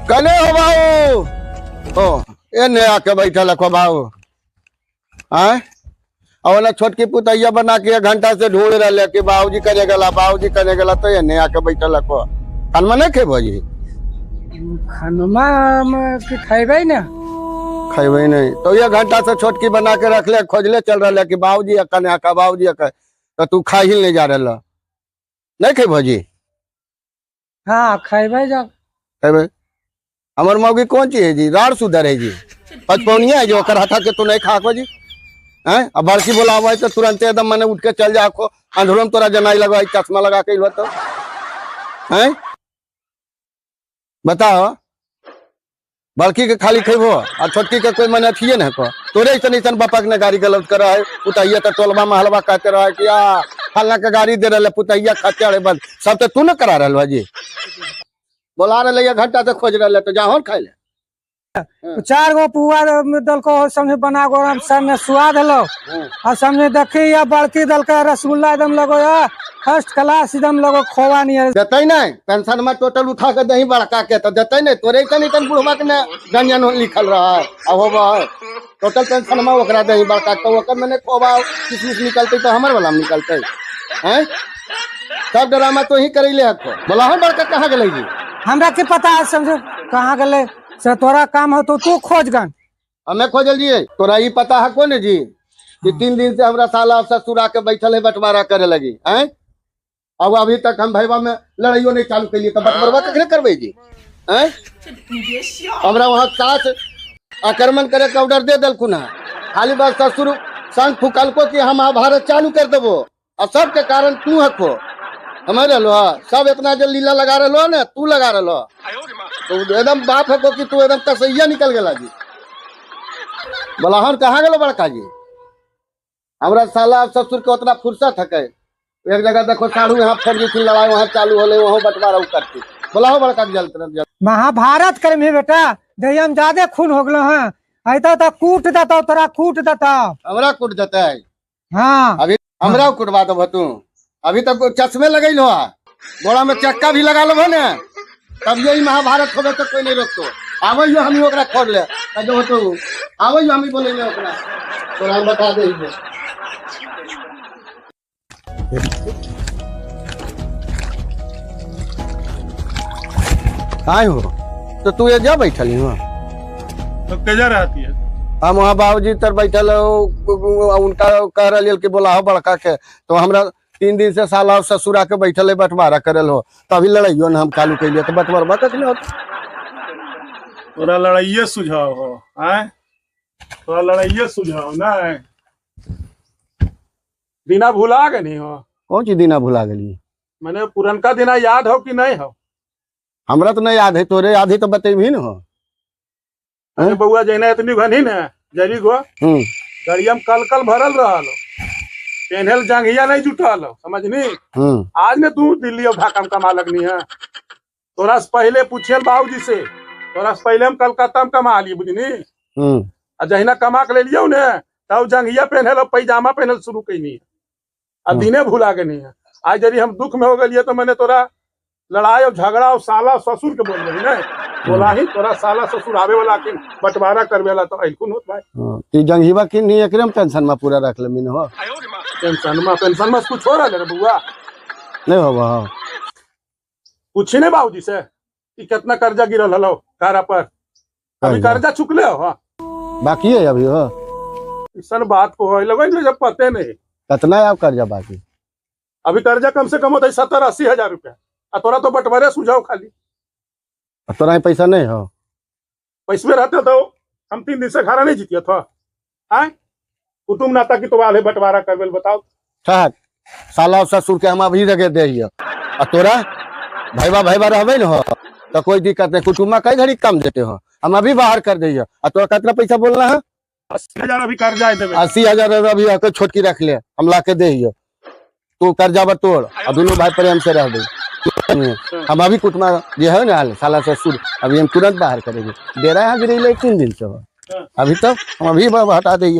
कने हो बाबू ओ एने आके बैठल रखो बाबू आय और ना छोटकी पुतैया बना के 1 घंटा से ढूंढ रहे कि बाबूजी करे गला तो एने आके बैठल रखो खानमा नहीं खेबो जी खानमा खेबे ना खेबे नहीं तो 1 घंटा से छोटकी बना के रख ले खोजले चल रहा कि बाबूजी कने आका बाबूजी आका तो तू खा ही नहीं जा रहा नहीं खेबो जी। हाँ खेबे जा खेबे हमर मौगी कौन चीज है जी रार सुधर है जी पचपौनिया है जो कर हटा के तू नहीं खाको जी हैं अब बड़की बोलावा तो तुरंत एकदम मैंने उठ के चल जाको अंधेरों में तोरा जनाई लगवा चश्मा लगा के तो हैं बताओ बड़की के खाली खेबो और छोटकी के कोई मन अथिए न को तोरे ऐसा बापा ने गाड़ी गलत कर रहा है पुतैया तो टोलबा में हलवा कहते रहा है कि फलना के गाड़ी दे रहे पुतैया खाते रहे बस सब तो तू न करा रहा जी बोला रहे 1 घंटा से खोज रहे तो जाओ खाई ले 4 गो पुआ दल को समझे बना गो सामने स्वाद हलो और सामने देखी या बड़की दल का रसगुल्ला एकदम लगो या फर्स्ट क्लास एकदम लगो खोवा नहीं है देते नहीं पेंशन में टोटल उठा के दही बड़का के तो देते नहीं तोरे नहीं बुढ़वा के गंजन लिखल रहा है अब टोटल पेंशन में ओकरा दही बड़का तो ओकर में खोबा किसमिस निकलते तो हमर वाला में निकलते हैं सब ड्रामा तो ही करेले हको बोला हम बड़का कहाँ गले जी हमरा के पता है समझो कहाँ गले से तोरा काम हो तो तू खोज गन हमें खोजल जी तोरा ही पता है कौन जी कि 3 दिन से हमरा साला ससुरा के बैठल है बंटवारा करे लगी हैं अब अभी तक हम भैया में लड़ाइयो नहीं चालू करिए तो बंटवारा कखने करबे जी हैं हमरा वहां सास आक्रमण करे के ऑर्डर दे दलकु ना खाली बस ससुर संग फुकलको कि हम महाभारत चालू कर देबो और सब के कारण तू हको हमारे लो सब इतना जो लीला लगा रहे ना तू लगा रहे तो एकदम बात है कि तू एकदम कसैया निकल गया जी बलाहन कहाँ गलो बड़का जी हमरा साला ससुर के उतना फुर्सत है एक जगह देखो साड़ू यहाँ फेर थी लड़ाई वहाँ चालू होले वहाँ बंटवारा करती बोला हो बड़का जल महाभारत करे में बेटा दहिया में ज्यादा खून हो गलो है ऐसा तो कूट देता तोरा कूट देता हमरा कूट देता है हाँ अभी हमरा कुटवा दो तू अभी तक चश्मे लगे लो घोड़ा में चक्का भी लगा लो ना तब यही महाभारत हो तो कोई नहीं रोकतो आवो हम ओकरा खोल ले जो तो आवो हम बोले ले ओकरा तोरा हम बता दे काय हो तो तू ये जा बैठली हो तो कजा रहती है हम वहाँ बाबूजी तर बैठल उनका कह रही कि बोला हो बड़का के तो हमरा 3 दिन से साला ससुरा के बैठल बंटवारा करल हो तभी लड़ाइयो न हम चालू कैलिए तो बंटवारा कखने होता तोरा लड़ाइये सुझाव हो आए तोरा लड़ाइये सुझाव ना दिना भुला गए नहीं हो कौन सी दिना भुला गई मैंने पुरनका दिना याद हो कि नहीं हो हमरा तो नहीं याद है तोरे याद है तो बतेबी न हो बउआ जैना इतनी घनी न जरी गो गड़िया में कल भरल रहा पेनहल जंघिया नहीं जुटल समझनी आज ने तू दिल्ली और ढाका में कमा लगनी है तोरा से पहले पूछे बाबूजी से तोरा से पहले हम कलकत्ता में कमा लिए बुझनी जहिना कमा के ले लियो ने तब जंघिया पहनल पैजामा पहनल शुरू कैनी अब दिने भुला के नहीं है आज यदि हम दुख में हो गए तो मैंने तोरा लड़ाई और झगड़ा और साला ससुर के बोल रही ना बोला ही तोरा साला ससुर आवे वाला कि बंटवारा करवे वाला तो ऐकुन होत भाई ती जंघीवा की नहीं एकरम पेंशन में पूरा रख ले मिन हो पेंशन में कुछ हो रहा है बुआ नहीं हो पूछी ने बाबूजी से कि कितना कर्जा गिरल हलो कारा पर अभी कर्जा चुकले हो बाकी है अभी हो इसन बात को हो लगे जब पते नहीं कितना है आप कर्जा बाकी अभी कर्जा कम से कम होता है 70-80 हजार रुपया तोरा तो बंटवारे सुझाव खाली तोरा पैसा नहीं हो पैसे रहते तो हम 3 दिन से खाना नहीं जीतिया था आए कुटुम नाता की तो वाले बंटवारा करवेल बताओ ठीक साला ससुर के हम अभी जगह दे तोरा भैया रहबे न हो तो कोई दिक्कत नहीं कुटुम्बा कई घड़ी कम देते हो हम अभी बाहर कर दिए तोरा कितना पैसा बोलना है 80,000 अभी कर्जा 80,000 अभी आके छोटकी रख ले हम ला के दे तू कर्जा तोड़ और दोनों भाई प्रेम से रह दे हम अभी कुटुम्बा ये है ना साला ससुर अभी हम तुरंत बाहर करेंगे दे रहा है 3 दिन से हो अभी तक हम अभी हटा देंगे